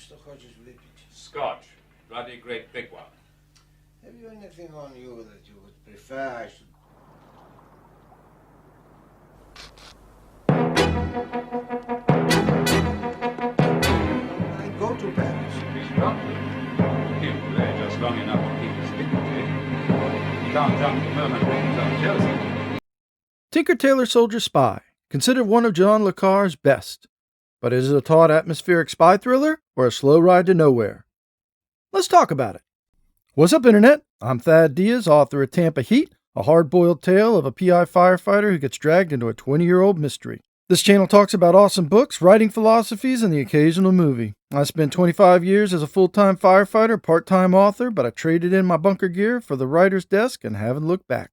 что хочешь выпить? Scotch. Bloody great big one. Have you anything on you that you would prefer I should... I go to Paris. He's drunk. He'll play just long enough to keep his dignity. He can't jump the moment without jealousy. Tinker, Tailor, Soldier, Spy, considered one of John Le Carré's best. But is it a taut atmospheric spy thriller or a slow ride to nowhere? Let's talk about it. What's up, Internet? I'm Thad Diaz, author of Tampa Heat, a hard-boiled tale of a PI firefighter who gets dragged into a 20-year-old mystery. This channel talks about awesome books, writing philosophies, and the occasional movie. I spent 25 years as a full-time firefighter, part-time author, but I traded in my bunker gear for the writer's desk and haven't looked back.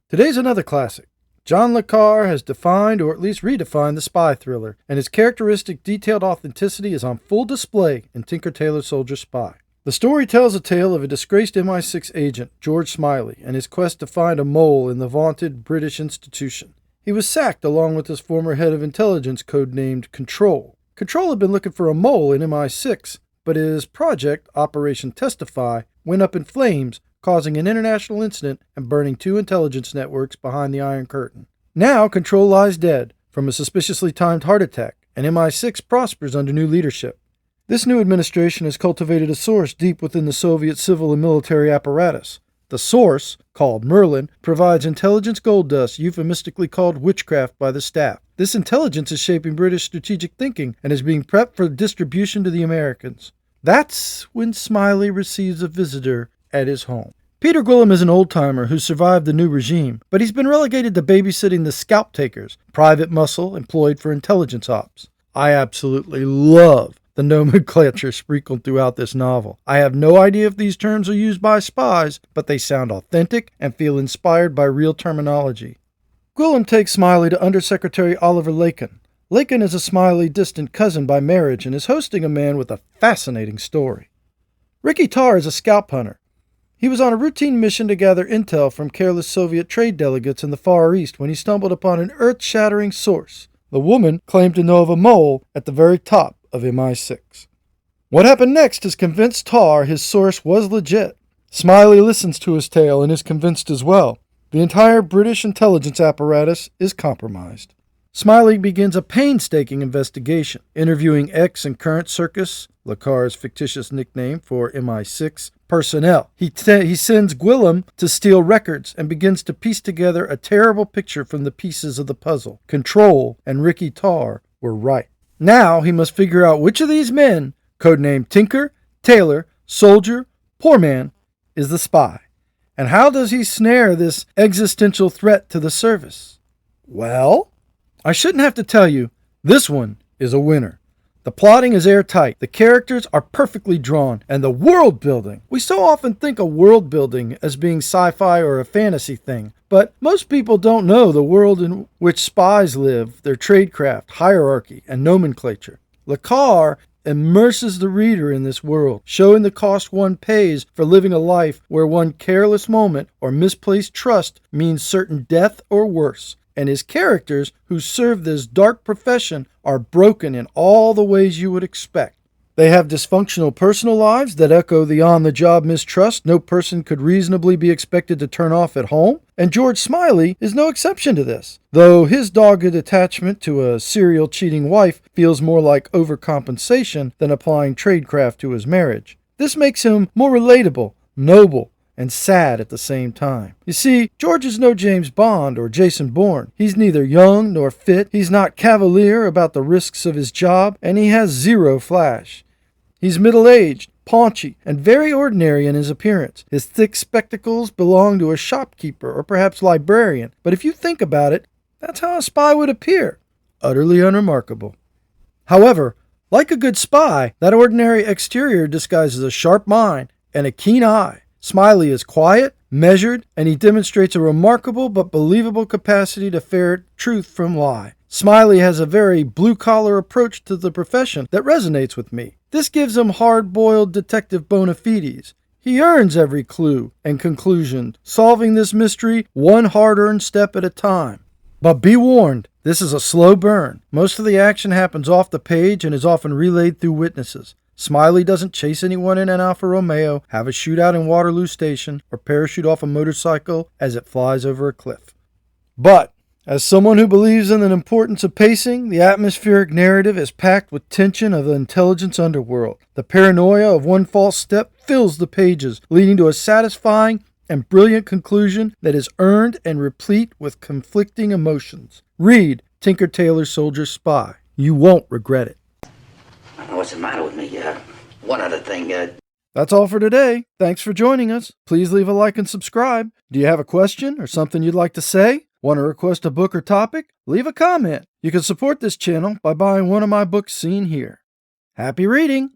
Today's another classic. John Le Carré has defined, or at least redefined, the spy thriller, and his characteristic detailed authenticity is on full display in Tinker, Tailor, Soldier, Spy. The story tells a tale of a disgraced MI6 agent, George Smiley, and his quest to find a mole in the vaunted British institution. He was sacked along with his former head of intelligence, codenamed Control. Control had been looking for a mole in MI6, but his project, Operation Testify, went up in flames, causing an international incident and burning 2 intelligence networks behind the Iron Curtain. Now, Control lies dead from a suspiciously timed heart attack, and MI6 prospers under new leadership. This new administration has cultivated a source deep within the Soviet civil and military apparatus. The source, called Merlin, provides intelligence gold dust, euphemistically called witchcraft by the staff. This intelligence is shaping British strategic thinking and is being prepped for distribution to the Americans. That's when Smiley receives a visitor at his home. Peter Gwillim is an old-timer who survived the new regime, but he's been relegated to babysitting the scalp takers, private muscle employed for intelligence ops. I absolutely love the nomenclature sprinkled throughout this novel. I have no idea if these terms are used by spies, but they sound authentic and feel inspired by real terminology. Gwillim takes Smiley to Undersecretary Oliver Lakin. Lakin is a Smiley distant cousin by marriage and is hosting a man with a fascinating story. Ricky Tarr is a scalp hunter. He was on a routine mission to gather intel from careless Soviet trade delegates in the Far East when he stumbled upon an earth-shattering source. The woman claimed to know of a mole at the very top of MI6. What happened next has convinced Tarr his source was legit. Smiley listens to his tale and is convinced as well. The entire British intelligence apparatus is compromised. Smiley begins a painstaking investigation, interviewing ex and current Circus, Le Carré's fictitious nickname for MI6, personnel. He sends Gwillim to steal records and begins to piece together a terrible picture from the pieces of the puzzle. Control and Ricky Tarr were right. Now he must figure out which of these men, codenamed Tinker, Tailor, Soldier, Poor Man, is the spy. And how does he snare this existential threat to the service? Well, I shouldn't have to tell you, this one is a winner. The plotting is airtight, the characters are perfectly drawn, and the world building. We so often think of world building as being sci-fi or a fantasy thing, but most people don't know the world in which spies live, their tradecraft, hierarchy, and nomenclature. Le Carré immerses the reader in this world, showing the cost one pays for living a life where one careless moment or misplaced trust means certain death or worse. And his characters who serve this dark profession are broken in all the ways you would expect. They have dysfunctional personal lives that echo the on-the-job mistrust no person could reasonably be expected to turn off at home, and George Smiley is no exception to this, though his dogged attachment to a serial cheating wife feels more like overcompensation than applying tradecraft to his marriage. This makes him more relatable, noble, and sad at the same time. You see, George is no James Bond or Jason Bourne. He's neither young nor fit, he's not cavalier about the risks of his job, and he has zero flash. He's middle-aged, paunchy, and very ordinary in his appearance. His thick spectacles belong to a shopkeeper or perhaps librarian, but if you think about it, that's how a spy would appear. Utterly unremarkable. However, like a good spy, that ordinary exterior disguises a sharp mind and a keen eye. Smiley is quiet, measured, and he demonstrates a remarkable but believable capacity to ferret truth from lie. Smiley has a very blue-collar approach to the profession that resonates with me. This gives him hard-boiled detective bona fides. He earns every clue and conclusion, solving this mystery one hard-earned step at a time. But be warned, This is a slow burn. Most of the action happens off the page and is often relayed through witnesses. Smiley doesn't chase anyone in an Alfa Romeo, have a shootout in Waterloo Station, or parachute off a motorcycle as it flies over a cliff. But, as someone who believes in the importance of pacing, the atmospheric narrative is packed with tension of the intelligence underworld. The paranoia of one false step fills the pages, leading to a satisfying and brilliant conclusion that is earned and replete with conflicting emotions. Read Tinker Tailor Soldier Spy. You won't regret it. I don't know what's the matter with me. One other thing. That's all for today. Thanks for joining us. Please leave a like and subscribe. Do you have a question or something you'd like to say? Want to request a book or topic? Leave a comment. You can support this channel by buying one of my books seen here. Happy reading!